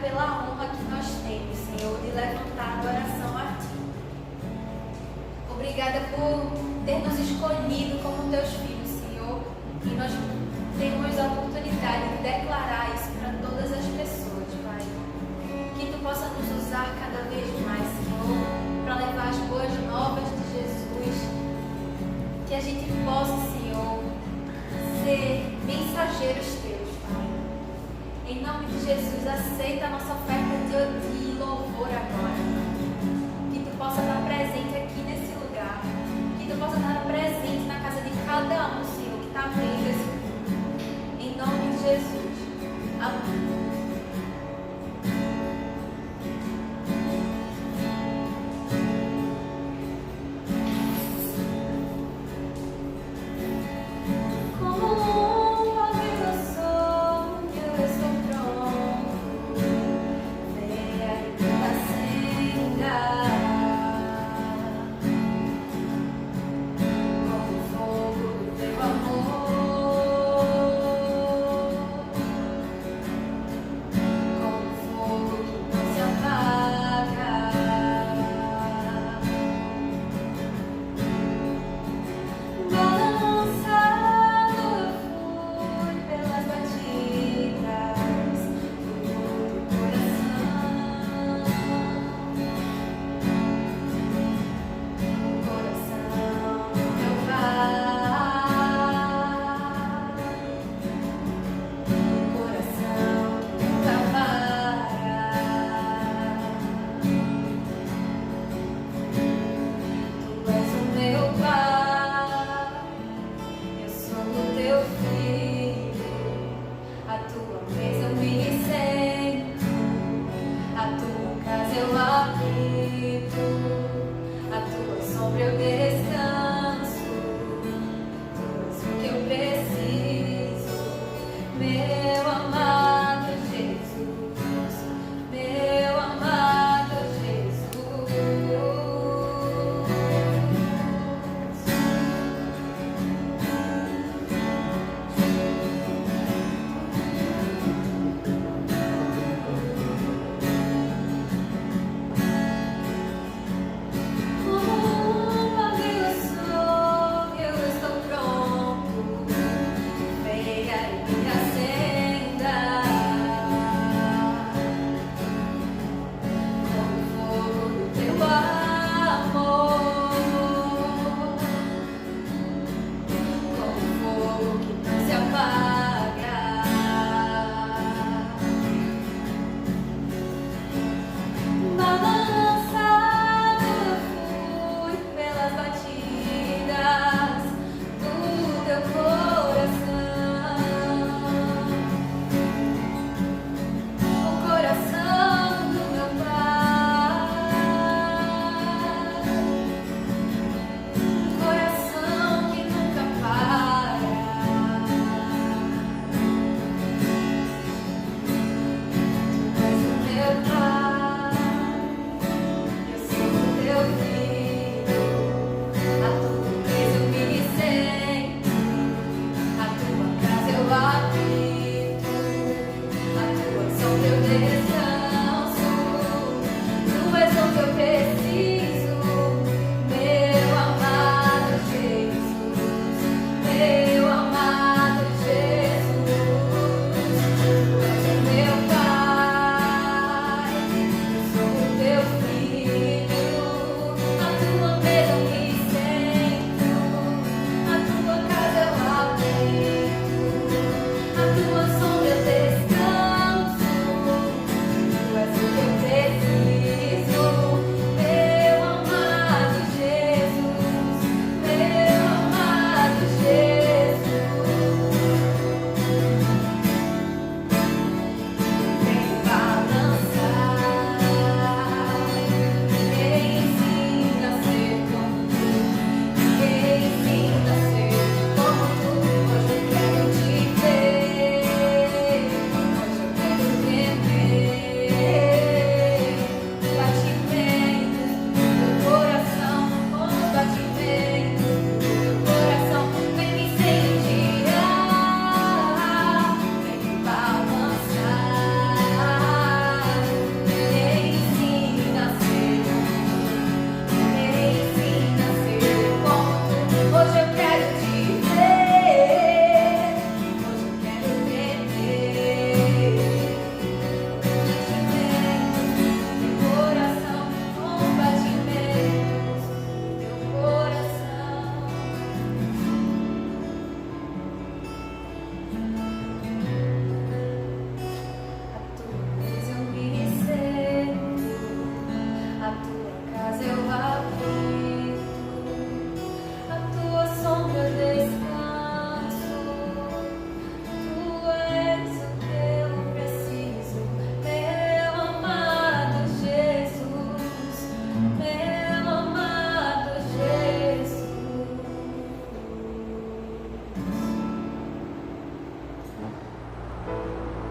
pela honra que nós temos, Senhor, de levantar adoração a Ti. Obrigada por ter nos escolhido como Teus filhos, Senhor, e nós temos a oportunidade de declarar isso para todas as pessoas, Pai. Que Tu possa nos usar cada vez mais, Senhor, para levar as boas novas de Jesus. Que a gente possa, Senhor, ser mensageiros Teus, Pai. Em nome de Jesus, aceita a nossa oferta de louvor agora. Que Tu possa estar presente aqui nesse lugar. Que Tu possa estar presente na casa de cada um, Senhor, que está vendo esse culto. Em nome de Jesus. Amém.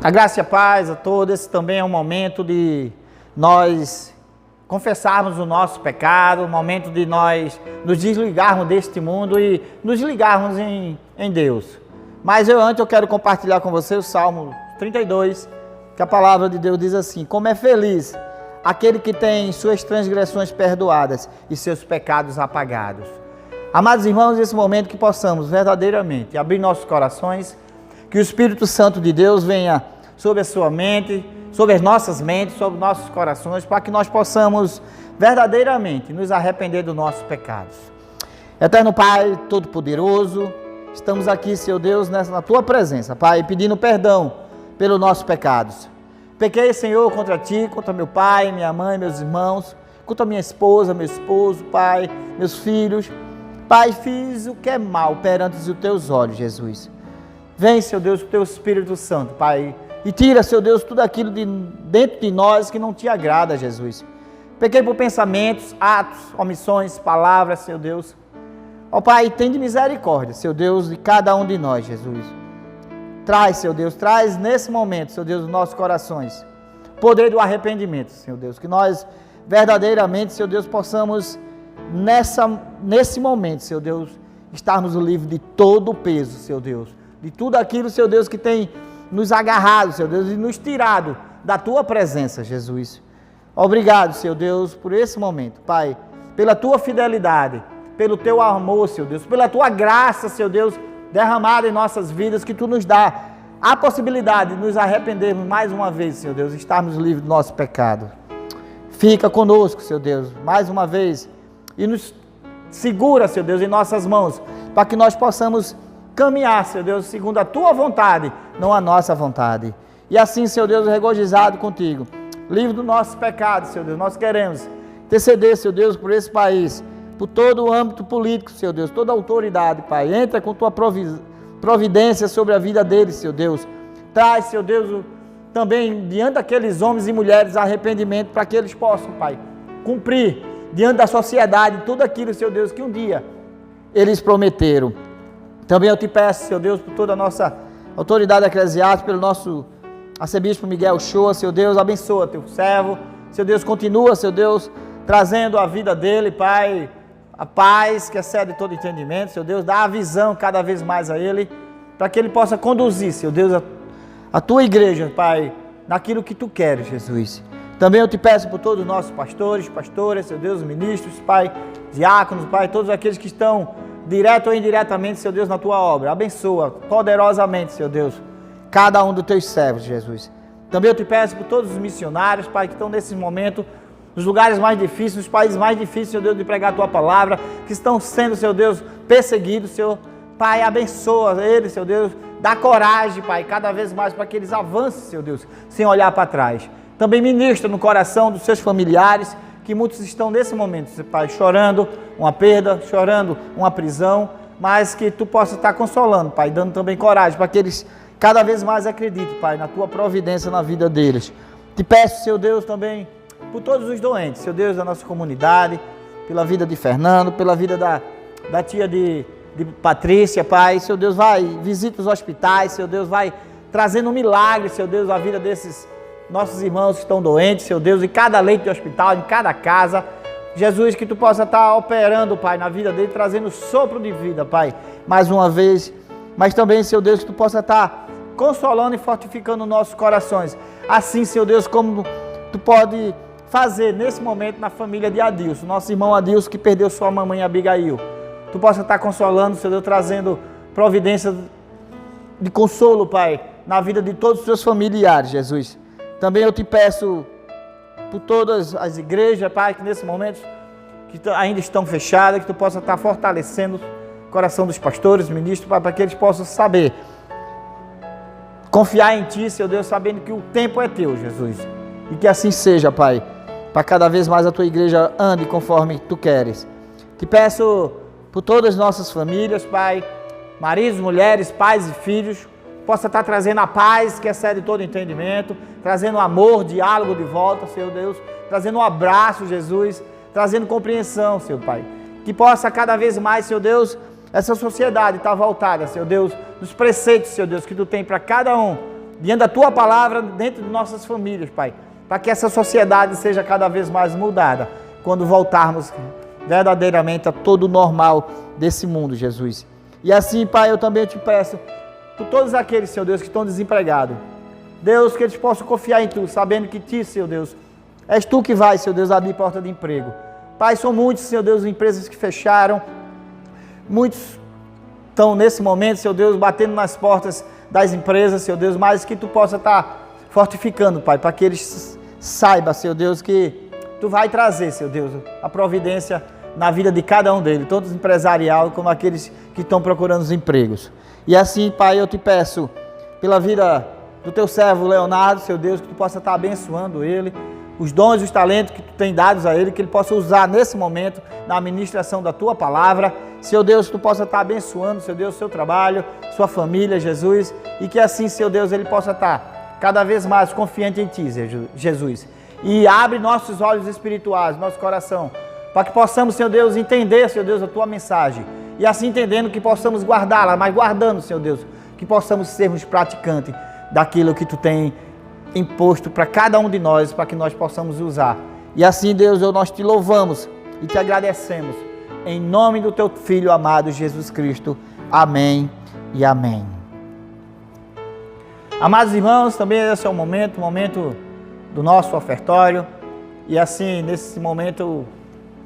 A graça e a paz a todos. Esse também é um momento de nós confessarmos o nosso pecado, um momento de nós nos desligarmos deste mundo e nos ligarmos em Deus. Mas antes eu quero compartilhar com você o Salmo 32, que a palavra de Deus diz assim: como é feliz aquele que tem suas transgressões perdoadas e seus pecados apagados. Amados irmãos, nesse momento que possamos verdadeiramente abrir nossos corações, que o Espírito Santo de Deus venha sobre a sua mente, sobre as nossas mentes, sobre nossos corações, para que nós possamos verdadeiramente nos arrepender dos nossos pecados. Eterno Pai Todo-Poderoso, estamos aqui, Senhor Deus, na Tua presença, Pai, pedindo perdão pelos nossos pecados. Pequei, Senhor, contra Ti, contra meu pai, minha mãe, meus irmãos, contra minha esposa, meu esposo, Pai, meus filhos. Pai, fiz o que é mal perante os Teus olhos, Jesus. Vem, Senhor Deus, o Teu Espírito Santo, Pai, e tira, Senhor Deus, tudo aquilo de dentro de nós que não Te agrada, Jesus. Pequei por pensamentos, atos, omissões, palavras, Senhor Deus. Ó Pai, tem de misericórdia, Senhor Deus, de cada um de nós, Jesus. Traz, Senhor Deus, traz nesse momento, Senhor Deus, os nossos corações, poder do arrependimento, Senhor Deus, que nós verdadeiramente, Senhor Deus, possamos nesse momento, Senhor Deus, estarmos livres de todo o peso, Senhor Deus, de tudo aquilo, Senhor Deus, que tem nos agarrado, Senhor Deus, e nos tirado da Tua presença, Jesus. Obrigado, Senhor Deus, por esse momento, Pai, pela Tua fidelidade, pelo Teu amor, Senhor Deus, pela Tua graça, Senhor Deus, derramada em nossas vidas, que Tu nos dá a possibilidade de nos arrependermos mais uma vez, Senhor Deus, estarmos livres do nosso pecado. Fica conosco, Senhor Deus, mais uma vez, e nos segura, Senhor Deus, em nossas mãos, para que nós possamos caminhar, Senhor Deus, segundo a Tua vontade, não a nossa vontade. E assim, Senhor Deus, regozijado contigo, livre do nosso pecado, Senhor Deus, nós queremos interceder, Senhor Deus, por esse país, por todo o âmbito político, Senhor Deus, toda a autoridade, Pai, entra com Tua providência sobre a vida deles, Senhor Deus. Traz, Senhor Deus, também diante daqueles homens e mulheres arrependimento, para que eles possam, Pai, cumprir diante da sociedade tudo aquilo, Senhor Deus, que um dia eles prometeram. Também eu te peço, Senhor Deus, por toda a nossa autoridade eclesiástica, pelo nosso arcebispo Miguel Shoa, Senhor Deus, abençoa Teu servo, Senhor Deus, continua, Senhor Deus, trazendo a vida dele, Pai, a paz que excede todo entendimento, Senhor Deus, dá a visão cada vez mais a ele, para que ele possa conduzir, Senhor Deus, a Tua igreja, Pai, naquilo que Tu queres, Jesus. Também eu te peço por todos os nossos pastores, pastoras, Senhor Deus, ministros, Pai, diáconos, Pai, todos aqueles que estão direto ou indiretamente, Senhor Deus, na Tua obra. Abençoa poderosamente, Senhor Deus, cada um dos Teus servos, Jesus. Também eu te peço por todos os missionários, Pai, que estão nesse momento nos lugares mais difíceis, nos países mais difíceis, Senhor Deus, de pregar a Tua palavra, que estão sendo, Senhor Deus, perseguidos, Senhor. Pai, abençoa eles, Senhor Deus, dá coragem, Pai, cada vez mais para que eles avancem, Senhor Deus, sem olhar para trás. Também ministra no coração dos seus familiares, que muitos estão nesse momento, Pai, chorando uma perda, chorando uma prisão, mas que Tu possa estar consolando, Pai, dando também coragem para que eles cada vez mais acreditem, Pai, na Tua providência na vida deles. Te peço, Senhor Deus, também por todos os doentes, Senhor Deus, da nossa comunidade, pela vida de Fernando, pela vida da tia de Patrícia, Pai, Senhor Deus, vai, visita os hospitais, Senhor Deus, vai trazendo um milagre, Senhor Deus, a vida desses nossos irmãos que estão doentes, Senhor Deus, em cada leito de hospital, em cada casa. Jesus, que Tu possa estar operando, Pai, na vida dele, trazendo sopro de vida, Pai, mais uma vez. Mas também, Senhor Deus, que Tu possa estar consolando e fortificando nossos corações. Assim, Senhor Deus, como Tu pode fazer nesse momento na família de Adilson, nosso irmão Adilson, que perdeu sua mamãe Abigail. Tu possa estar consolando, Senhor Deus, trazendo providência de consolo, Pai, na vida de todos os Teus familiares, Jesus. Também eu te peço por todas as igrejas, Pai, que nesse momento que ainda estão fechadas, que Tu possa estar fortalecendo o coração dos pastores, ministros, Pai, para que eles possam saber, confiar em Ti, Senhor Deus, sabendo que o tempo é Teu, Jesus. E que assim seja, Pai, para cada vez mais a Tua igreja ande conforme Tu queres. Te peço por todas as nossas famílias, Pai, maridos, mulheres, pais e filhos, possa estar trazendo a paz que excede todo entendimento, trazendo amor, diálogo de volta, Senhor Deus, trazendo um abraço, Jesus, trazendo compreensão, Senhor Pai. Que possa cada vez mais, Senhor Deus, essa sociedade estar voltada, Senhor Deus, nos preceitos, Senhor Deus, que Tu tem para cada um diante da Tua palavra, dentro de nossas famílias, Pai, para que essa sociedade seja cada vez mais mudada, quando voltarmos verdadeiramente a todo o normal desse mundo, Jesus. E assim, Pai, eu também te peço, por todos aqueles, Senhor Deus, que estão desempregados, Deus, que eles possam confiar em Tu, sabendo que Ti, Senhor Deus, és Tu que vai, Senhor Deus, abrir porta de emprego. Pai, são muitos, Senhor Deus, empresas que fecharam, muitos estão nesse momento, Senhor Deus, batendo nas portas das empresas, Senhor Deus, mas que Tu possa estar fortificando, Pai, para que eles saibam, Senhor Deus, que Tu vai trazer, Senhor Deus, a providência na vida de cada um deles, tanto empresarial como aqueles que estão procurando os empregos. E assim, Pai, eu te peço, pela vida do Teu servo Leonardo, Senhor Deus, que Tu possa estar abençoando ele, os dons e os talentos que Tu tem dados a ele, que ele possa usar nesse momento, na administração da Tua palavra. Senhor Deus, que Tu possa estar abençoando, Senhor Deus, o seu trabalho, sua família, Jesus, e que assim, Senhor Deus, ele possa estar cada vez mais confiante em Ti, Jesus. E abre nossos olhos espirituais, nosso coração, para que possamos, Senhor Deus, entender, Senhor Deus, a Tua mensagem. E assim entendendo que possamos guardá-la, mas guardando, Senhor Deus, que possamos sermos praticantes daquilo que Tu tem imposto para cada um de nós, para que nós possamos usar. E assim, Deus, nós Te louvamos e Te agradecemos. Em nome do Teu Filho amado, Jesus Cristo. Amém e amém. Amados irmãos, também esse é o momento do nosso ofertório. E assim, nesse momento,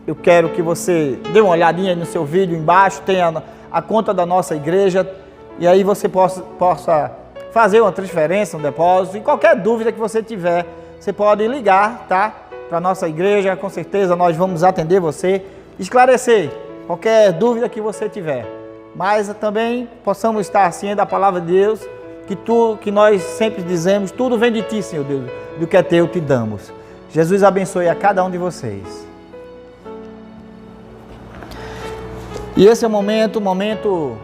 eu quero que você dê uma olhadinha aí no seu vídeo embaixo, tem a conta da nossa igreja, e aí você possa fazer uma transferência, um depósito, e qualquer dúvida que você tiver, você pode ligar, tá? Para a nossa igreja, com certeza nós vamos atender você, esclarecer qualquer dúvida que você tiver. Mas também possamos estar cientes da palavra de Deus, que nós sempre dizemos, tudo vem de Ti, Senhor Deus, do que é Teu te damos. Jesus abençoe a cada um de vocês. E esse é o momento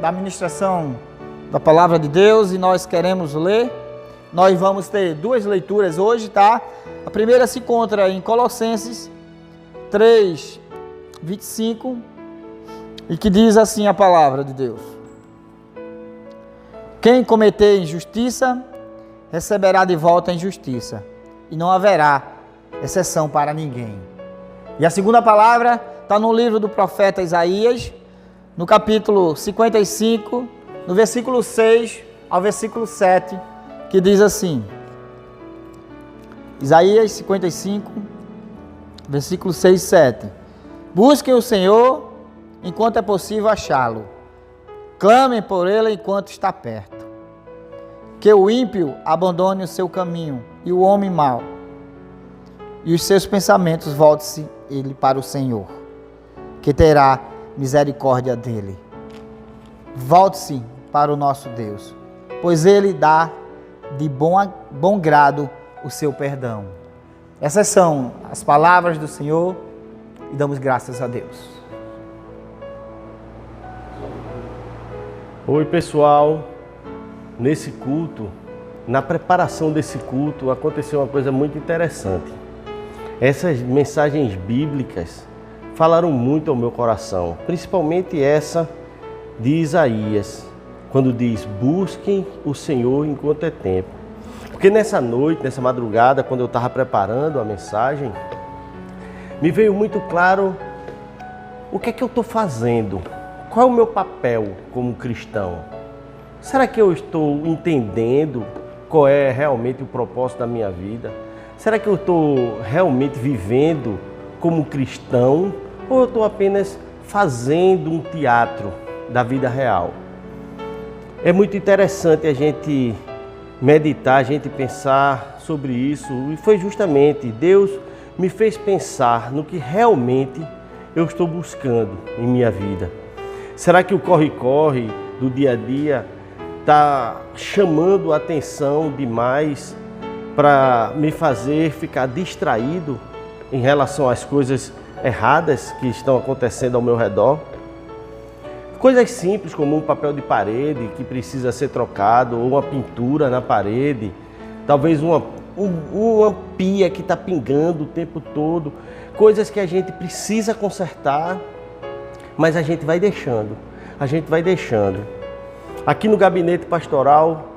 da ministração da palavra de Deus, e nós queremos ler. Nós vamos ter duas leituras hoje, tá? A primeira se encontra em Colossenses 3, 25, e que diz assim a palavra de Deus: quem cometer injustiça, receberá de volta a injustiça, e não haverá exceção para ninguém. E a segunda palavra está no livro do profeta Isaías, no capítulo 55, no versículo 6 ao versículo 7, que diz assim, Isaías 55, versículo 6 e 7. Busquem o Senhor enquanto é possível achá-lo. Clamem por Ele enquanto está perto. Que o ímpio abandone o seu caminho e o homem mau, e os seus pensamentos volte-se ele para o Senhor, que terá misericórdia dele. Volte-se para o nosso Deus, pois Ele dá de bom grado o seu perdão. Essas são as palavras do Senhor e damos graças a Deus. Oi pessoal, nesse culto, na preparação desse culto, aconteceu uma coisa muito interessante. Essas mensagens bíblicas falaram muito ao meu coração, principalmente essa de Isaías, quando diz, busquem o Senhor enquanto é tempo. Porque nessa noite, nessa madrugada, quando eu estava preparando a mensagem, me veio muito claro o que é que eu estou fazendo, qual é o meu papel como cristão. Será que eu estou entendendo qual é realmente o propósito da minha vida? Será que eu estou realmente vivendo como cristão, ou eu estou apenas fazendo um teatro da vida real? É muito interessante a gente meditar, a gente pensar sobre isso, e foi justamente Deus me fez pensar no que realmente eu estou buscando em minha vida. Será que o corre-corre do dia a dia está chamando a atenção demais para me fazer ficar distraído em relação às coisas erradas que estão acontecendo ao meu redor? Coisas simples como um papel de parede que precisa ser trocado, ou uma pintura na parede, talvez uma pia que está pingando o tempo todo, coisas que a gente precisa consertar, mas a gente vai deixando. Aqui no gabinete pastoral,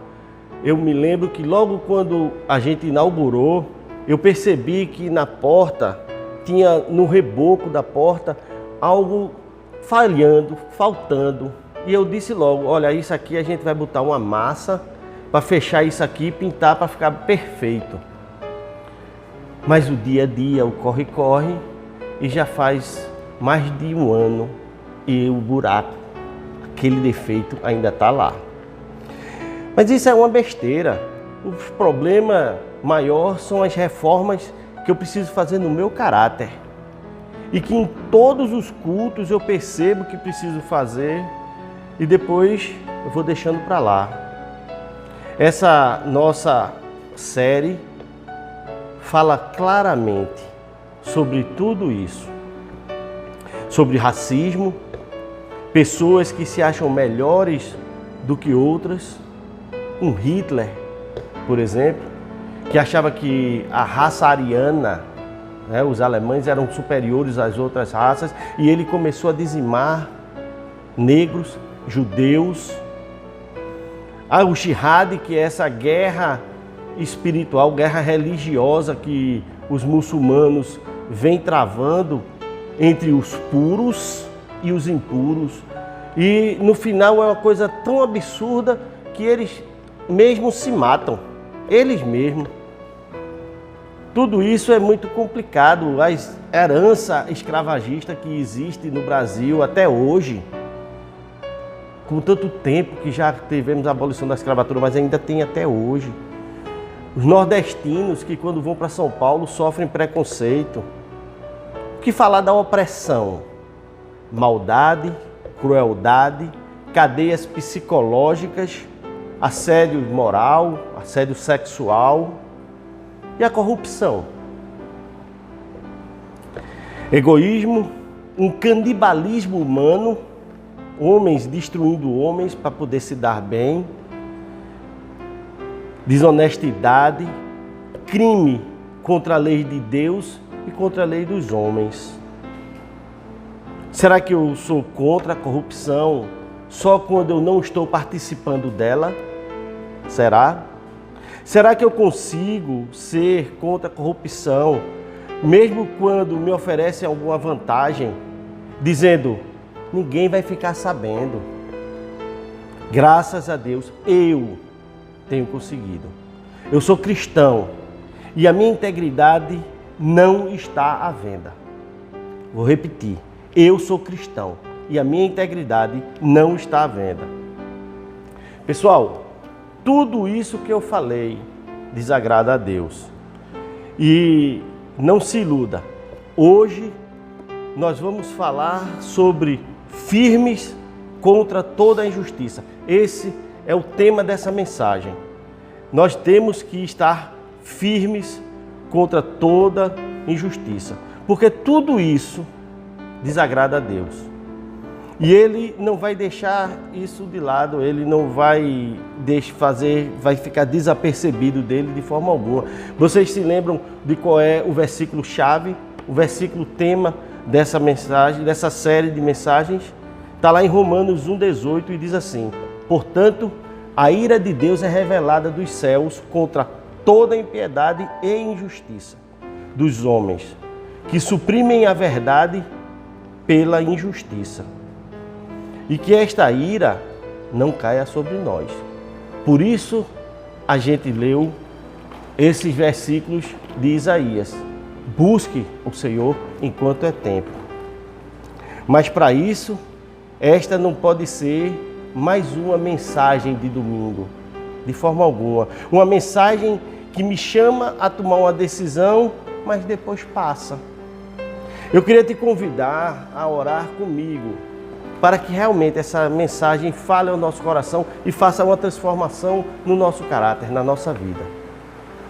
eu me lembro que logo quando a gente inaugurou, eu percebi que na porta, tinha no reboco da porta, algo falhando, faltando. E eu disse logo, olha, isso aqui a gente vai botar uma massa para fechar isso aqui e pintar para ficar perfeito. Mas o dia a dia, o corre-corre, e já faz mais de um ano e o buraco, aquele defeito ainda está lá. Mas isso é uma besteira. O problema maior são as reformas que eu preciso fazer no meu caráter. E que em todos os cultos eu percebo que preciso fazer e depois eu vou deixando para lá. Essa nossa série fala claramente sobre tudo isso. Sobre racismo, pessoas que se acham melhores do que outras. Um Hitler, por exemplo, que achava que a raça ariana, os alemães eram superiores às outras raças, e ele começou a dizimar negros, judeus. O jihad, que é essa guerra espiritual, guerra religiosa que os muçulmanos vêm travando entre os puros e os impuros. E no final é uma coisa tão absurda que eles mesmos se matam, eles mesmos. Tudo isso é muito complicado. A herança escravagista que existe no Brasil até hoje, com tanto tempo que já tivemos a abolição da escravatura, mas ainda tem até hoje. Os nordestinos que quando vão para São Paulo sofrem preconceito. O que falar da opressão? Maldade, crueldade, cadeias psicológicas, assédio moral, assédio sexual e a corrupção. Egoísmo, um canibalismo humano, homens destruindo homens para poder se dar bem, desonestidade, crime contra a lei de Deus e contra a lei dos homens. Será que eu sou contra a corrupção só quando eu não estou participando dela? Será? Será que eu consigo ser contra a corrupção mesmo quando me oferecem alguma vantagem, dizendo, ninguém vai ficar sabendo? Graças a Deus, eu tenho conseguido. Eu sou cristão e a minha integridade não está à venda. Vou repetir, eu sou cristão e a minha integridade não está à venda. Pessoal, tudo isso que eu falei desagrada a Deus. E não se iluda, hoje nós vamos falar sobre firmes contra toda a injustiça. Esse é o tema dessa mensagem. Nós temos que estar firmes contra toda injustiça, porque tudo isso desagrada a Deus. E Ele não vai deixar isso de lado, Ele não vai vai ficar desapercebido dele de forma alguma. Vocês se lembram de qual é o versículo chave, o versículo tema dessa mensagem, dessa série de mensagens? Está lá em Romanos 1,18 e diz assim: portanto, a ira de Deus é revelada dos céus contra toda impiedade e injustiça dos homens, que suprimem a verdade pela injustiça. E que esta ira não caia sobre nós. Por isso, a gente leu esses versículos de Isaías. Busque o Senhor enquanto é tempo. Mas para isso, esta não pode ser mais uma mensagem de domingo, de forma alguma. Uma mensagem que me chama a tomar uma decisão, mas depois passa. Eu queria te convidar a orar comigo, para que realmente essa mensagem fale ao nosso coração e faça uma transformação no nosso caráter, na nossa vida.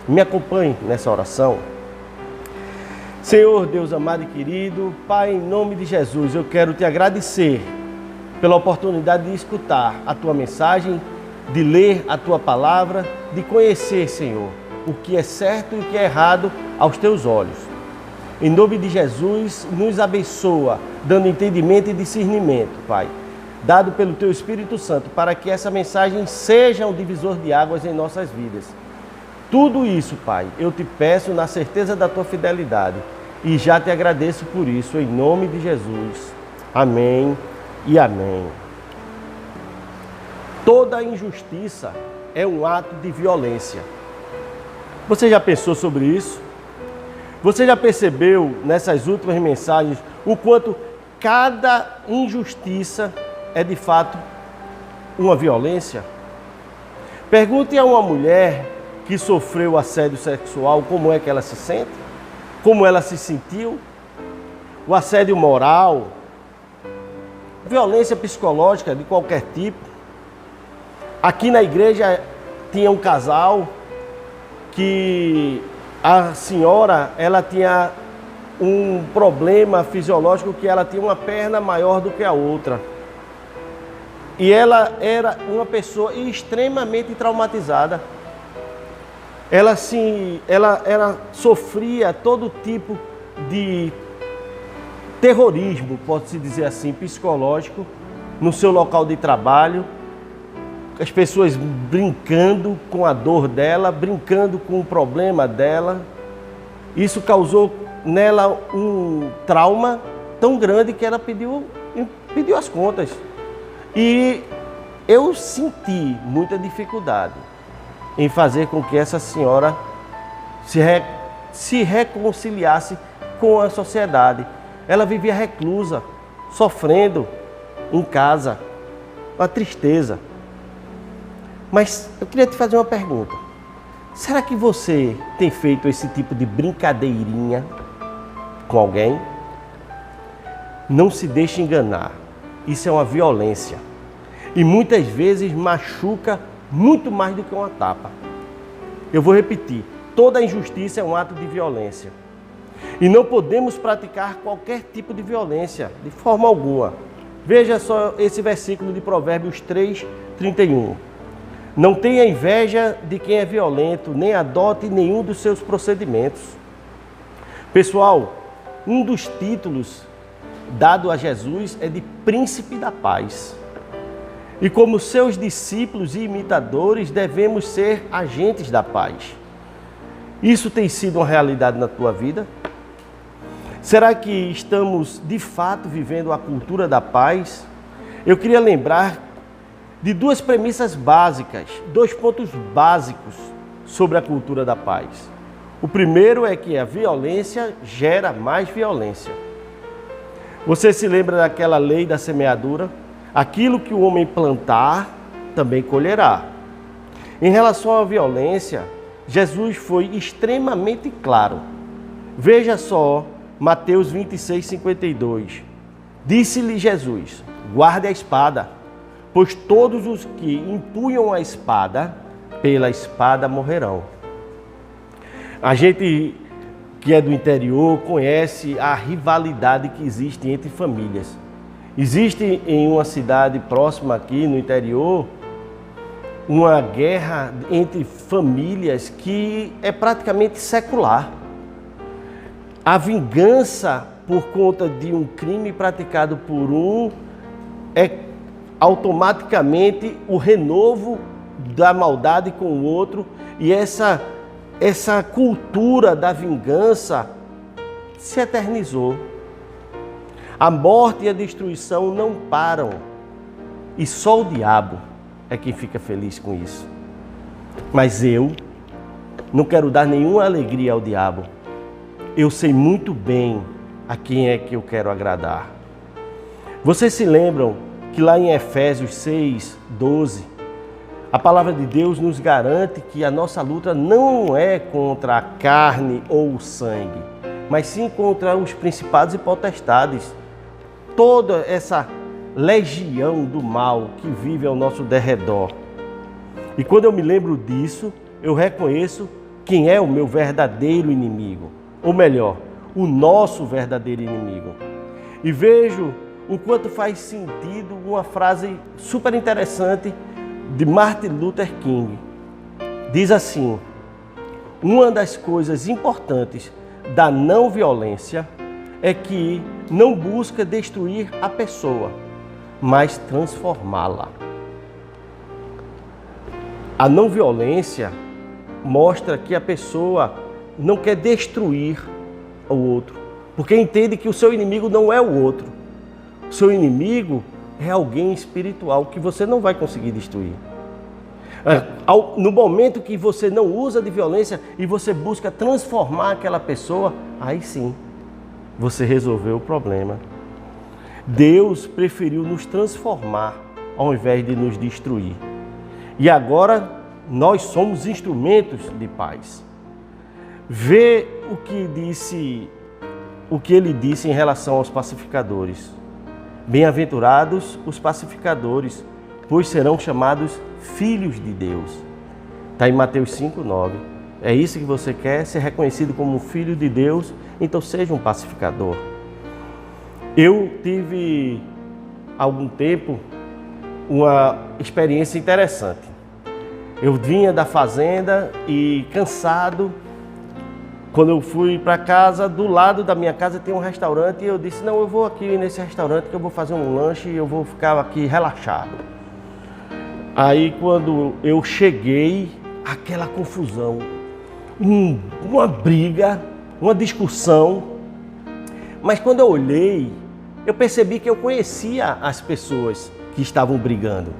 Me acompanhe nessa oração. Senhor Deus amado e querido, Pai, em nome de Jesus, eu quero te agradecer pela oportunidade de escutar a tua mensagem, de ler a tua palavra, de conhecer, Senhor, o que é certo e o que é errado aos teus olhos. Em nome de Jesus, nos abençoa, dando entendimento e discernimento, Pai, dado pelo Teu Espírito Santo, para que essa mensagem seja um divisor de águas em nossas vidas. Tudo isso, Pai, eu te peço na certeza da Tua fidelidade e já te agradeço por isso, em nome de Jesus. Amém e amém. Toda injustiça é um ato de violência. Você já pensou sobre isso? Você já percebeu nessas últimas mensagens o quanto cada injustiça é de fato uma violência? Pergunte a uma mulher que sofreu assédio sexual como é que ela se sente, como ela se sentiu. O assédio moral, violência psicológica de qualquer tipo. Aqui na igreja tinha um casal que a senhora, ela tinha um problema fisiológico que ela tinha uma perna maior do que a outra. E ela era uma pessoa extremamente traumatizada. Ela sofria todo tipo de terrorismo, pode-se dizer assim, psicológico, no seu local de trabalho. As pessoas brincando com a dor dela, brincando com o problema dela. Isso causou nela um trauma tão grande que ela pediu as contas. E eu senti muita dificuldade em fazer com que essa senhora se reconciliasse com a sociedade. Ela vivia reclusa, sofrendo em casa, uma tristeza. Mas eu queria te fazer uma pergunta. Será que você tem feito esse tipo de brincadeirinha com alguém? Não se deixe enganar. Isso é uma violência. E muitas vezes machuca muito mais do que uma tapa. Eu vou repetir. Toda injustiça é um ato de violência. E não podemos praticar qualquer tipo de violência, de forma alguma. Veja só esse versículo de Provérbios 3:31. Não tenha inveja de quem é violento, nem adote nenhum dos seus procedimentos. Pessoal, um dos títulos dado a Jesus é de Príncipe da Paz. E como seus discípulos e imitadores, devemos ser agentes da paz. Isso tem sido uma realidade na tua vida? Será que estamos de fato vivendo a cultura da paz? Eu queria lembrar de duas premissas básicas, 2 pontos básicos sobre a cultura da paz. O primeiro é que a violência gera mais violência. Você se lembra daquela lei da semeadura? Aquilo que o homem plantar, também colherá. Em relação à violência, Jesus foi extremamente claro. Veja só Mateus 26:52. Disse-lhe Jesus: guarde a espada, pois todos os que empunham a espada, pela espada morrerão. A gente que é do interior conhece a rivalidade que existe entre famílias. Existe em uma cidade próxima aqui no interior uma guerra entre famílias que é praticamente secular. A vingança por conta de um crime praticado por um é automaticamente o renovo da maldade com o outro, e essa cultura da vingança se eternizou. A morte e a destruição não param, e só o diabo é quem fica feliz com isso. Mas eu não quero dar nenhuma alegria ao diabo. Eu sei muito bem a quem é que eu quero agradar. Vocês se lembram que lá em Efésios 6:12, a palavra de Deus nos garante que a nossa luta não é contra a carne ou o sangue, mas sim contra os principados e potestades. Toda essa legião do mal que vive ao nosso derredor. E quando eu me lembro disso, eu reconheço quem é o meu verdadeiro inimigo. Ou melhor, o nosso verdadeiro inimigo. E vejo o quanto faz sentido uma frase super interessante de Martin Luther King. Diz assim: uma das coisas importantes da não violência é que não busca destruir a pessoa, mas transformá-la. A não violência mostra que a pessoa não quer destruir o outro, porque entende que o seu inimigo não é o outro. O seu inimigo é alguém espiritual que você não vai conseguir destruir. No momento que você não usa de violência e você busca transformar aquela pessoa, aí sim, você resolveu o problema. Deus preferiu nos transformar ao invés de nos destruir. E agora nós somos instrumentos de paz. Vê o que ele disse em relação aos pacificadores. Bem-aventurados os pacificadores, pois serão chamados filhos de Deus. Está em Mateus 5:9. É isso que você quer? Ser reconhecido como um filho de Deus? Então seja um pacificador. Eu tive, há algum tempo, uma experiência interessante. Eu vinha da fazenda e cansado. Quando eu fui para casa, do lado da minha casa tem um restaurante e eu disse, não, eu vou aqui nesse restaurante que eu vou fazer um lanche e eu vou ficar aqui relaxado. Aí quando eu cheguei, aquela confusão, uma briga, uma discussão. Mas quando eu olhei, eu percebi que eu conhecia as pessoas que estavam brigando.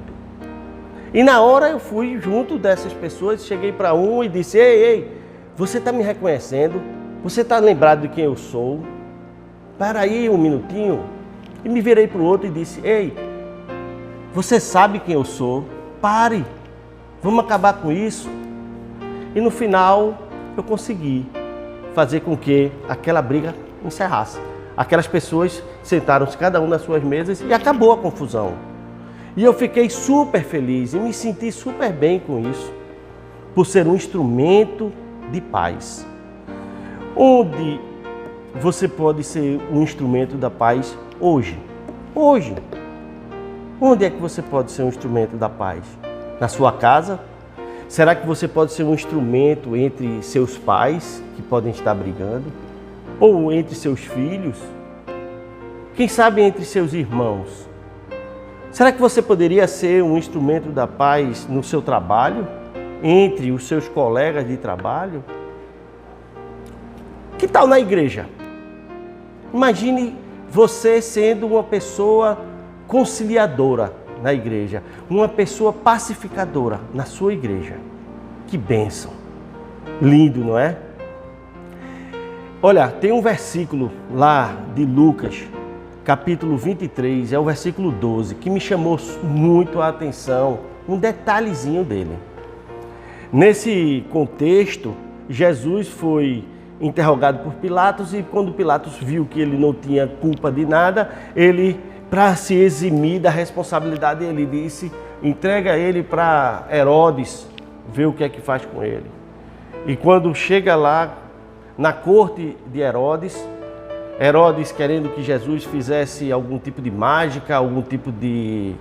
E na hora eu fui junto dessas pessoas, cheguei para um e disse, ei, você está me reconhecendo? Você está lembrado de quem eu sou? Para aí um minutinho. E me virei para o outro e disse, ei, você sabe quem eu sou? Pare, vamos acabar com isso. E no final eu consegui fazer com que aquela briga encerrasse. Aquelas pessoas sentaram-se cada um nas suas mesas e acabou a confusão. E eu fiquei super feliz e me senti super bem com isso, por ser um instrumento de paz. Onde você pode ser um instrumento da paz hoje? Hoje. Onde é que você pode ser um instrumento da paz? Na sua casa? Será que você pode ser um instrumento entre seus pais, que podem estar brigando? Ou entre seus filhos? Quem sabe entre seus irmãos? Será que você poderia ser um instrumento da paz no seu trabalho? Entre os seus colegas de trabalho? Que tal na igreja? Imagine você sendo uma pessoa conciliadora na igreja, uma pessoa pacificadora na sua igreja. Que bênção! Lindo, não é? Olha, tem um versículo lá de Lucas, capítulo 23, é o versículo 12, que me chamou muito a atenção, um detalhezinho dele. Nesse contexto, Jesus foi interrogado por Pilatos e quando Pilatos viu que ele não tinha culpa de nada, ele, para se eximir da responsabilidade, ele disse, entrega ele para Herodes, ver o que é que faz com ele. E quando chega lá na corte de Herodes, Herodes querendo que Jesus fizesse algum tipo de mágica, algum tipo de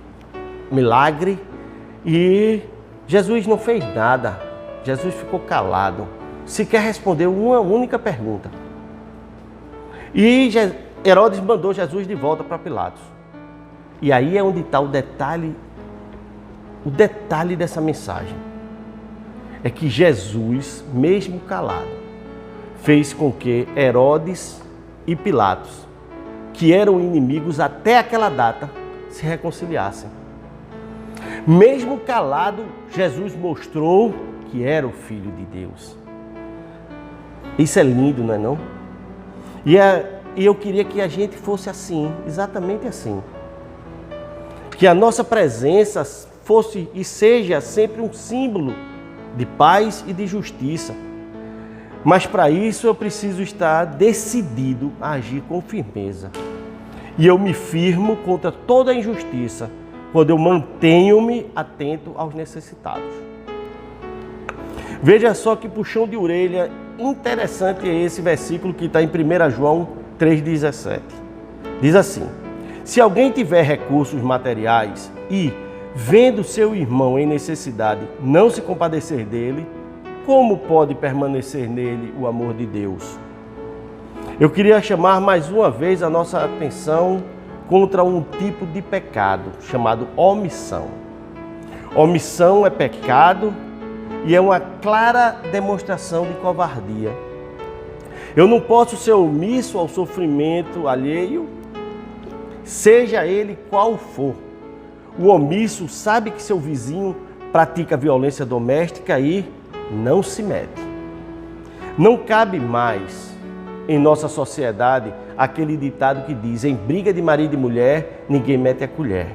milagre, e Jesus não fez nada. Jesus ficou calado, sequer respondeu uma única pergunta. E Herodes mandou Jesus de volta para Pilatos. E aí é onde está o detalhe dessa mensagem. É que Jesus, mesmo calado, fez com que Herodes e Pilatos, que eram inimigos até aquela data, se reconciliassem. Mesmo calado, Jesus mostrou que era o Filho de Deus. Isso é lindo, não é não? E eu queria que a gente fosse assim, exatamente assim. Que a nossa presença fosse e seja sempre um símbolo de paz e de justiça. Mas para isso eu preciso estar decidido a agir com firmeza. E eu me firmo contra toda a injustiça, quando eu mantenho-me atento aos necessitados. Veja só que puxão de orelha interessante é esse versículo que está em 1 João 3,17. Diz assim, se alguém tiver recursos materiais e, vendo seu irmão em necessidade, não se compadecer dele, como pode permanecer nele o amor de Deus? Eu queria chamar mais uma vez a nossa atenção contra um tipo de pecado chamado omissão. Omissão é pecado e é uma clara demonstração de covardia. Eu não posso ser omisso ao sofrimento alheio, seja ele qual for. O omisso sabe que seu vizinho pratica violência doméstica e não se mete. Não cabe mais em nossa sociedade aquele ditado que diz: em briga de marido e mulher, ninguém mete a colher.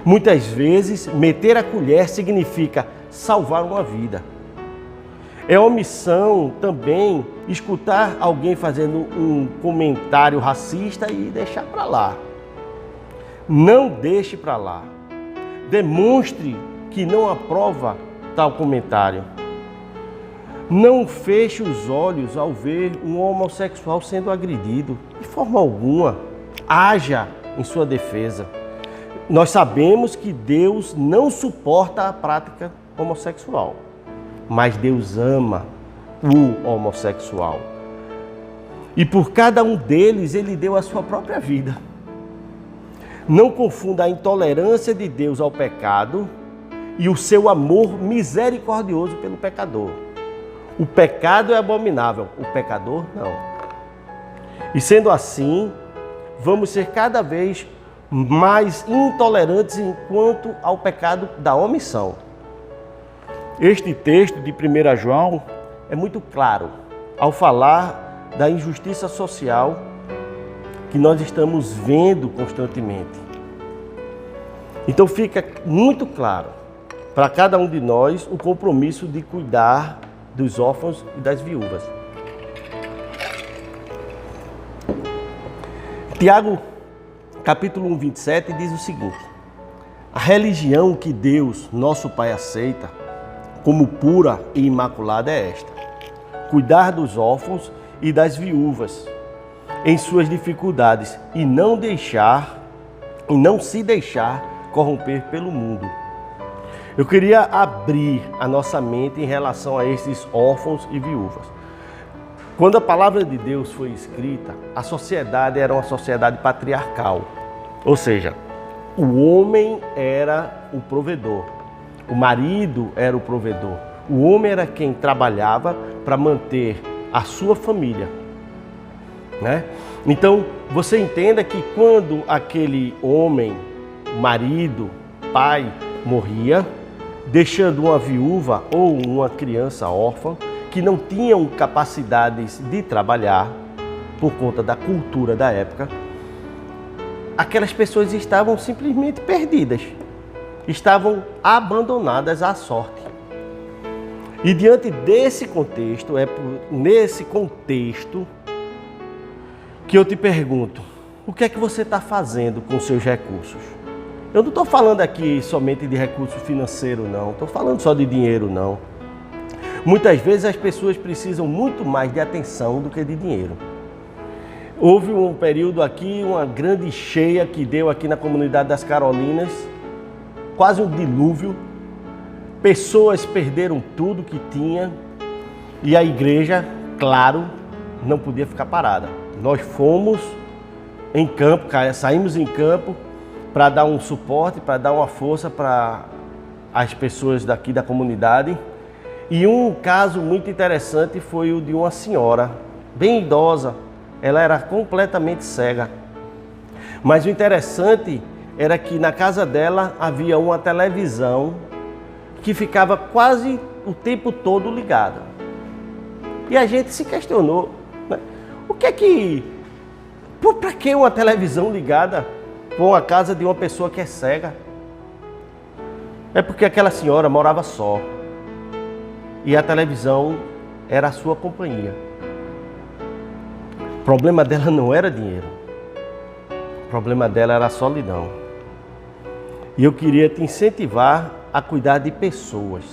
Muitas vezes, meter a colher significa salvar uma vida. É omissão também escutar alguém fazendo um comentário racista e deixar para lá. Não deixe para lá. Demonstre que não aprova tal comentário. Não feche os olhos ao ver um homossexual sendo agredido. De forma alguma, haja em sua defesa. Nós sabemos que Deus não suporta a prática homossexual, mas Deus ama o homossexual. E por cada um deles, Ele deu a sua própria vida. Não confunda a intolerância de Deus ao pecado e o seu amor misericordioso pelo pecador. O pecado é abominável, o pecador não. E sendo assim, vamos ser cada vez mais intolerantes enquanto ao pecado da omissão. Este texto de 1 João é muito claro ao falar da injustiça social que nós estamos vendo constantemente. Então fica muito claro para cada um de nós o compromisso de cuidar dos órfãos e das viúvas. Tiago, capítulo 1, 27, diz o seguinte: a religião que Deus, nosso Pai, aceita como pura e imaculada é esta: cuidar dos órfãos e das viúvas em suas dificuldades e não se deixar corromper pelo mundo. Eu queria abrir a nossa mente em relação a esses órfãos e viúvas. Quando a palavra de Deus foi escrita, a sociedade era uma sociedade patriarcal. Ou seja, o homem era o provedor, o marido era o provedor. O homem era quem trabalhava para manter a sua família, né? Então, você entenda que quando aquele homem, marido, pai, morria, deixando uma viúva ou uma criança órfã, que não tinham capacidades de trabalhar por conta da cultura da época, aquelas pessoas estavam simplesmente perdidas, estavam abandonadas à sorte. E diante desse contexto, nesse contexto que eu te pergunto, o que é que você está fazendo com seus recursos? Eu não estou falando aqui somente de recurso financeiro, não. Estou falando só de dinheiro, não. Muitas vezes as pessoas precisam muito mais de atenção do que de dinheiro. Houve um período aqui, uma grande cheia que deu aqui na comunidade das Carolinas, quase um dilúvio. Pessoas perderam tudo que tinha e a igreja, claro, não podia ficar parada. Nós fomos em campo, saímos em campo para dar um suporte, para dar uma força para as pessoas daqui da comunidade. E um caso muito interessante foi o de uma senhora, bem idosa. Ela era completamente cega. Mas o interessante era que na casa dela havia uma televisão que ficava quase o tempo todo ligada. E a gente se questionou, né? Para que uma televisão ligada com a casa de uma pessoa que é cega? É porque aquela senhora morava só e a televisão era a sua companhia. O problema dela não era dinheiro, o problema dela era a solidão. E eu queria te incentivar a cuidar de pessoas,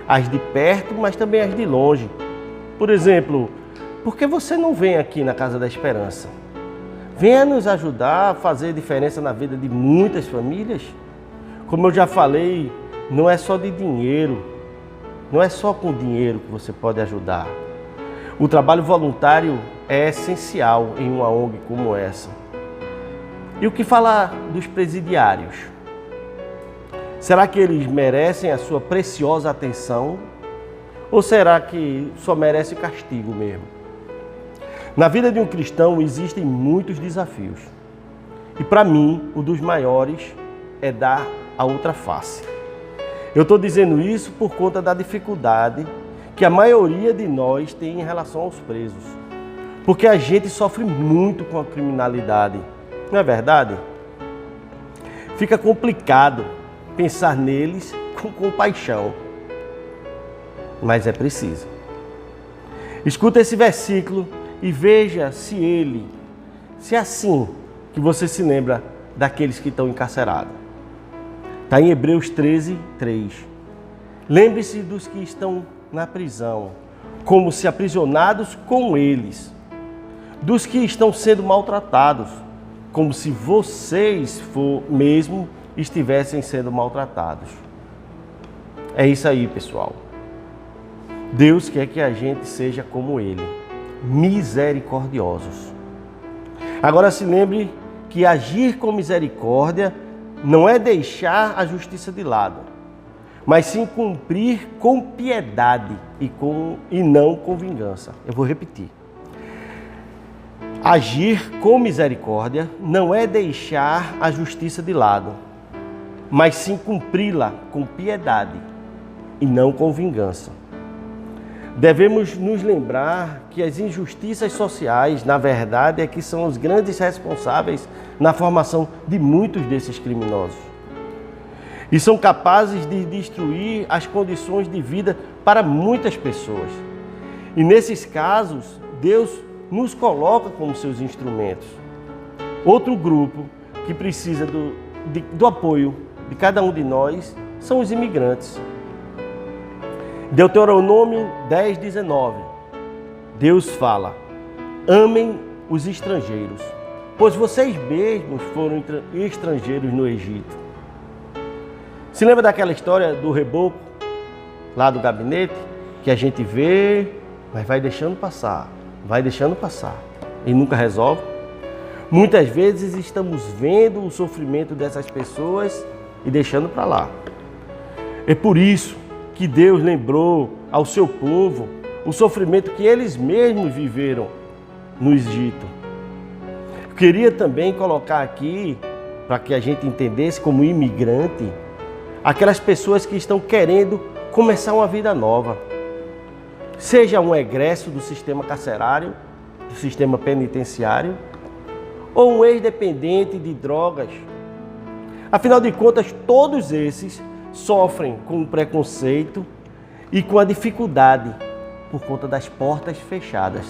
as de perto, mas também as de longe. Por exemplo, por que você não vem aqui na Casa da Esperança? Venha nos ajudar a fazer diferença na vida de muitas famílias. Como eu já falei, não é só de dinheiro, não é só com dinheiro que você pode ajudar. O trabalho voluntário é essencial em uma ONG como essa. E o que falar dos presidiários? Será que eles merecem a sua preciosa atenção? Ou será que só merece castigo mesmo? Na vida de um cristão existem muitos desafios. E para mim, o dos maiores é dar a outra face. Eu estou dizendo isso por conta da dificuldade que a maioria de nós tem em relação aos presos. Porque a gente sofre muito com a criminalidade, não é verdade? Fica complicado pensar neles com compaixão, mas é preciso. Escuta esse versículo e veja se é assim que você se lembra daqueles que estão encarcerados. Está em Hebreus 13, 3. Lembre-se dos que estão na prisão, como se aprisionados com eles, dos que estão sendo maltratados, como se vocês mesmo estivessem sendo maltratados. É isso aí, pessoal. Deus quer que a gente seja como Ele, misericordiosos. Agora se lembre que agir com misericórdia não é deixar a justiça de lado, mas sim cumprir com piedade e não com vingança. Eu vou repetir. Agir com misericórdia não é deixar a justiça de lado, mas sim cumpri-la com piedade e não com vingança. Devemos nos lembrar que as injustiças sociais, na verdade, é que são os grandes responsáveis na formação de muitos desses criminosos. E são capazes de destruir as condições de vida para muitas pessoas. E nesses casos, Deus nos coloca como seus instrumentos. Outro grupo que precisa do apoio de cada um de nós são os imigrantes. Deuteronômio 10, 19. Deus fala: amem os estrangeiros, pois vocês mesmos foram estrangeiros no Egito. Se lembra daquela história do reboco lá do gabinete, que a gente vê, mas vai deixando passar e nunca resolve? Muitas vezes estamos vendo o sofrimento dessas pessoas e deixando para lá. É por isso que Deus lembrou ao seu povo o sofrimento que eles mesmos viveram no Egito. Eu queria também colocar aqui, para que a gente entendesse como imigrante, aquelas pessoas que estão querendo começar uma vida nova. Seja um egresso do sistema carcerário, do sistema penitenciário, ou um ex-dependente de drogas. Afinal de contas, todos esses sofrem com o preconceito e com a dificuldade por conta das portas fechadas.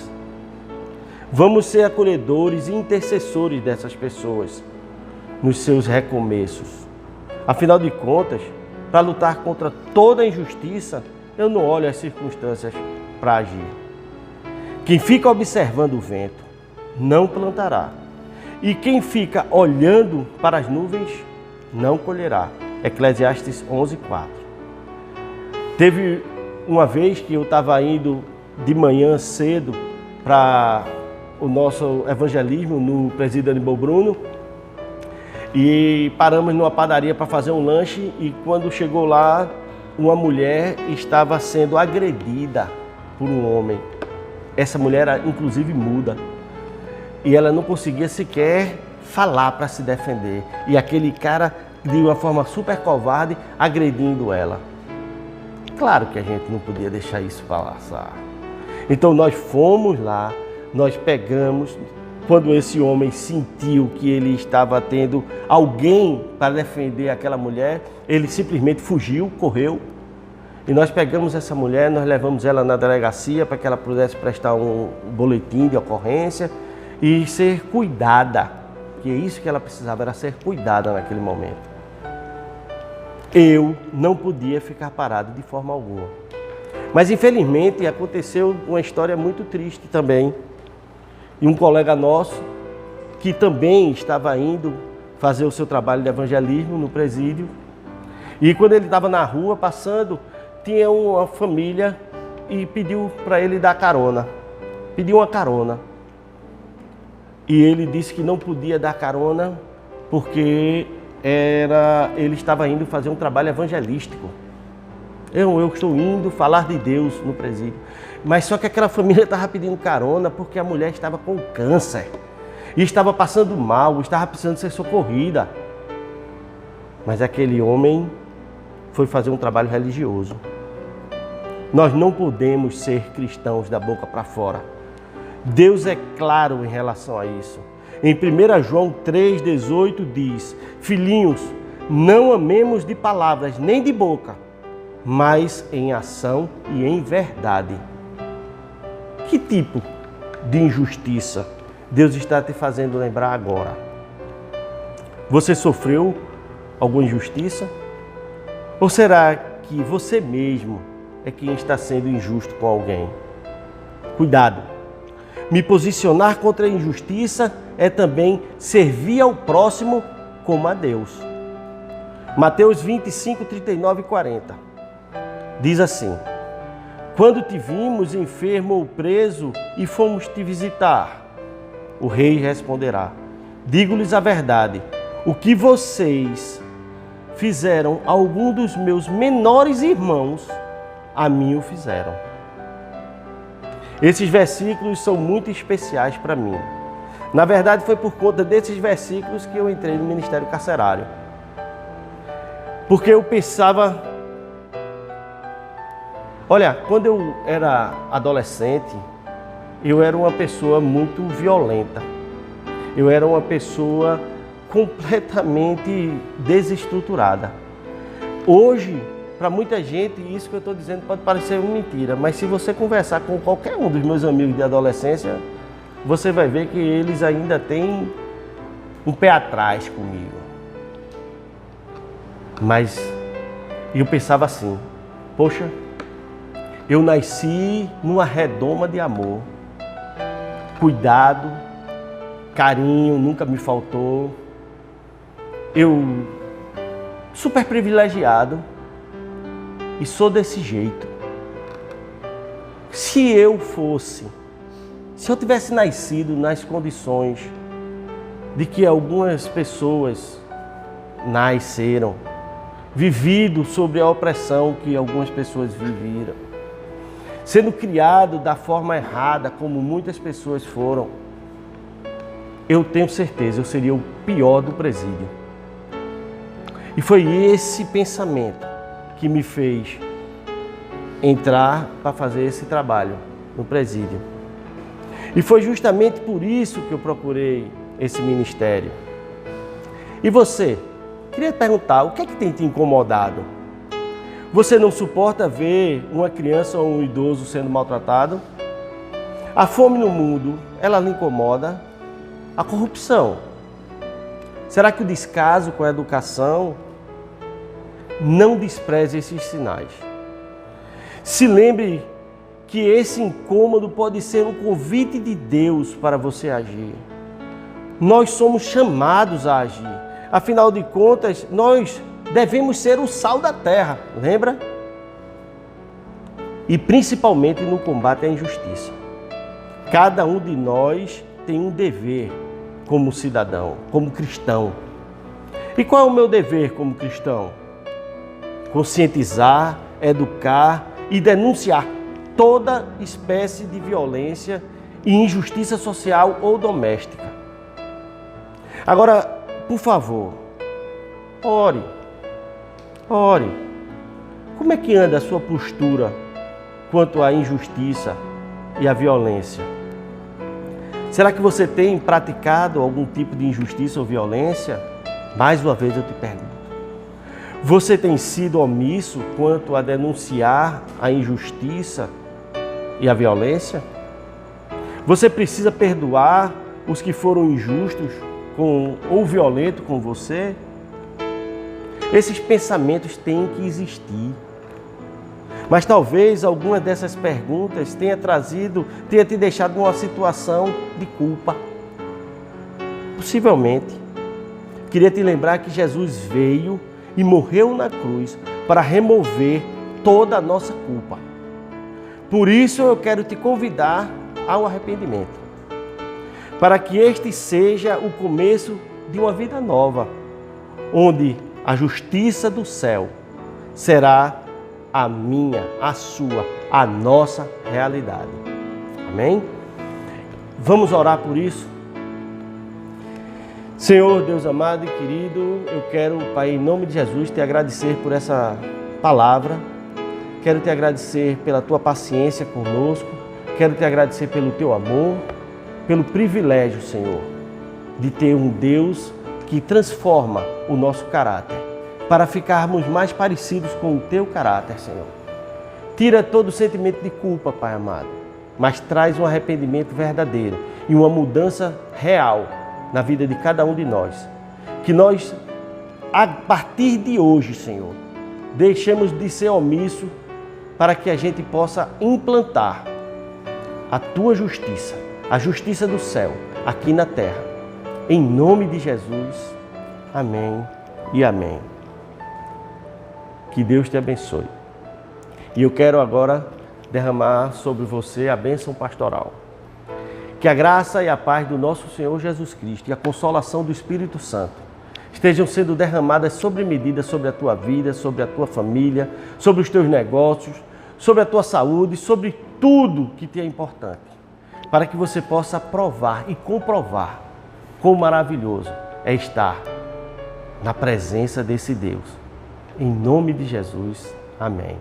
Vamos ser acolhedores e intercessores dessas pessoas nos seus recomeços. Afinal de contas, para lutar contra toda a injustiça, eu não olho as circunstâncias para agir. Quem fica observando o vento não plantará, e quem fica olhando para as nuvens não colherá. Eclesiastes 11, 4. Teve uma vez que eu estava indo de manhã cedo para o nosso evangelismo no Presídio Aníbal Bruno e paramos numa padaria para fazer um lanche e quando chegou lá, uma mulher estava sendo agredida por um homem. Essa mulher era inclusive muda e ela não conseguia sequer falar para se defender. E aquele cara, de uma forma super covarde, agredindo ela. Claro que a gente não podia deixar isso passar. Então nós fomos lá, nós pegamos, quando esse homem sentiu que ele estava tendo alguém para defender aquela mulher, ele simplesmente fugiu, correu. E nós pegamos essa mulher, nós levamos ela na delegacia para que ela pudesse prestar um boletim de ocorrência e ser cuidada. Que é isso que ela precisava, era ser cuidada naquele momento. Eu não podia ficar parado de forma alguma. Mas infelizmente aconteceu uma história muito triste também. E um colega nosso, que também estava indo fazer o seu trabalho de evangelismo no presídio, e quando ele estava na rua passando, tinha uma família e pediu para ele dar carona. Pediu uma carona. E ele disse que não podia dar carona porque ele estava indo fazer um trabalho evangelístico. Eu estou indo falar de Deus no presídio. Mas só que aquela família estava pedindo carona porque a mulher estava com câncer. E estava passando mal, estava precisando ser socorrida. Mas aquele homem foi fazer um trabalho religioso. Nós não podemos ser cristãos da boca para fora. Deus é claro em relação a isso. Em 1 João 3,18 diz: Filhinhos, não amemos de palavras nem de boca, mas em ação e em verdade. Que tipo de injustiça Deus está te fazendo lembrar agora? Você sofreu alguma injustiça? Ou será que você mesmo é quem está sendo injusto com alguém? Cuidado! Me posicionar contra a injustiça é também servir ao próximo como a Deus. Mateus 25, 39 e 40. Diz assim: Quando te vimos enfermo ou preso e fomos te visitar, o rei responderá: Digo-lhes a verdade, o que vocês fizeram a algum dos meus menores irmãos, a mim o fizeram. Esses versículos são muito especiais para mim. Na verdade, foi por conta desses versículos que eu entrei no ministério carcerário. Porque eu pensava... Olha, quando eu era adolescente, eu era uma pessoa muito violenta. Eu era uma pessoa completamente desestruturada. Hoje, para muita gente, isso que eu estou dizendo pode parecer uma mentira, mas se você conversar com qualquer um dos meus amigos de adolescência, você vai ver que eles ainda têm um pé atrás comigo. Mas eu pensava assim: poxa, eu nasci numa redoma de amor, cuidado, carinho nunca me faltou. Eu super privilegiado e sou desse jeito. Se eu tivesse nascido nas condições de que algumas pessoas nasceram, vivido sobre a opressão que algumas pessoas viveram, sendo criado da forma errada, como muitas pessoas foram, eu tenho certeza, eu seria o pior do presídio. E foi esse pensamento que me fez entrar para fazer esse trabalho no presídio. E foi justamente por isso que eu procurei esse ministério. E você? Queria perguntar, o que é que tem te incomodado? Você não suporta ver uma criança ou um idoso sendo maltratado? A fome no mundo, ela lhe incomoda? A corrupção? Será que o descaso com a educação? Não despreze esses sinais. Se lembre que esse incômodo pode ser um convite de Deus para você agir. Nós somos chamados a agir. Afinal de contas, nós devemos ser o sal da terra, lembra? E principalmente no combate à injustiça. Cada um de nós tem um dever como cidadão, como cristão. E qual é o meu dever como cristão? Conscientizar, educar e denunciar toda espécie de violência e injustiça social ou doméstica. Agora, por favor, ore. Como é que anda a sua postura quanto à injustiça e à violência? Será que você tem praticado algum tipo de injustiça ou violência? Mais uma vez eu te pergunto. Você tem sido omisso quanto a denunciar a injustiça e a violência? Você precisa perdoar os que foram injustos ou violentos com você? Esses pensamentos têm que existir. Mas talvez alguma dessas perguntas tenha te deixado numa situação de culpa. Possivelmente. Queria te lembrar que Jesus veio e morreu na cruz para remover toda a nossa culpa. Por isso eu quero te convidar ao arrependimento, para que este seja o começo de uma vida nova, onde a justiça do céu será a minha, a sua, a nossa realidade. Amém? Vamos orar por isso? Senhor, Deus amado e querido, eu quero, Pai, em nome de Jesus, te agradecer por essa palavra. Quero te agradecer pela tua paciência conosco. Quero te agradecer pelo teu amor, pelo privilégio, Senhor, de ter um Deus que transforma o nosso caráter, para ficarmos mais parecidos com o teu caráter, Senhor. Tira todo o sentimento de culpa, Pai amado, mas traz um arrependimento verdadeiro e uma mudança real na vida de cada um de nós. Que nós, a partir de hoje, Senhor, deixemos de ser omisso para que a gente possa implantar a tua justiça, a justiça do céu, aqui na terra. Em nome de Jesus, amém e amém. Que Deus te abençoe. E eu quero agora derramar sobre você a bênção pastoral. Que a graça e a paz do nosso Senhor Jesus Cristo e a consolação do Espírito Santo estejam sendo derramadas sobre medida sobre a tua vida, sobre a tua família, sobre os teus negócios, sobre a tua saúde, sobre tudo que te é importante, para que você possa provar e comprovar quão maravilhoso é estar na presença desse Deus. Em nome de Jesus, amém.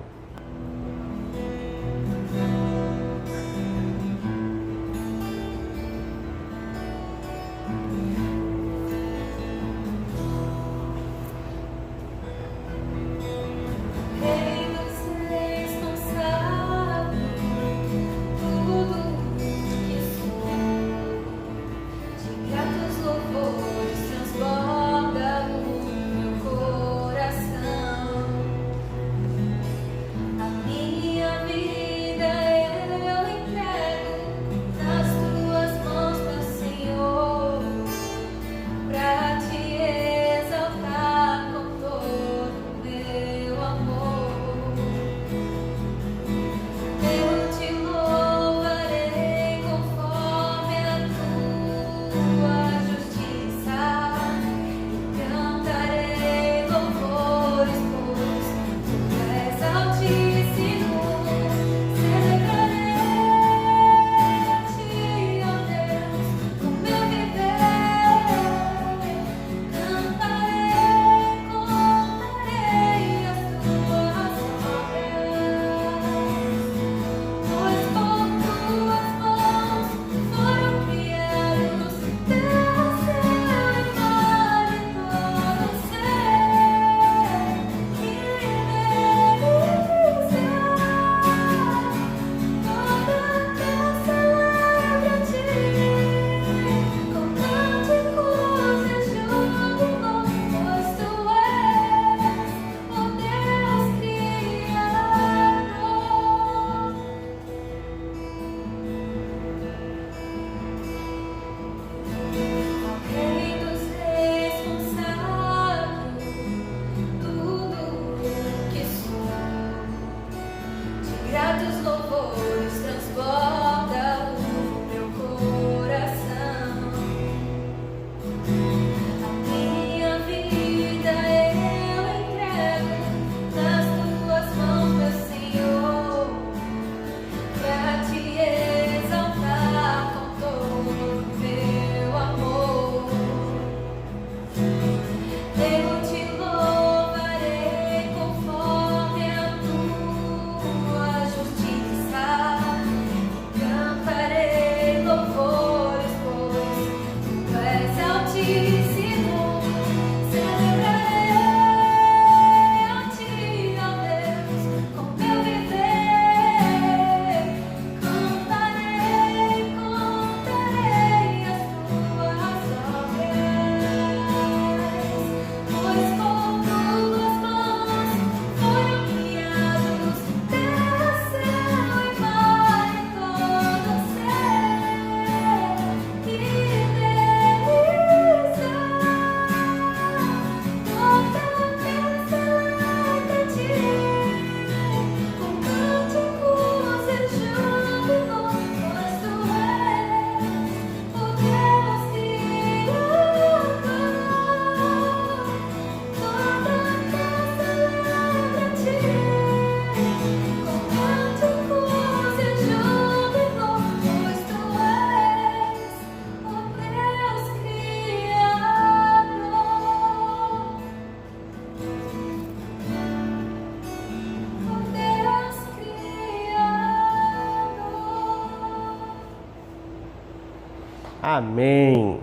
Amém.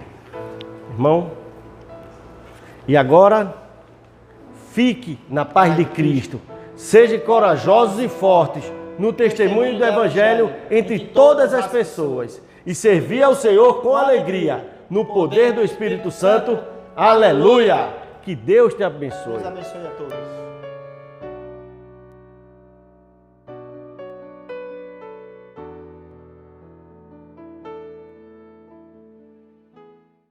Irmão, e agora, fique na paz de Cristo. Sejam corajosos e fortes no testemunho do Evangelho entre todas as pessoas. E servir ao Senhor com alegria, no poder do Espírito Santo. Aleluia! Que Deus te abençoe. Deus abençoe a todos.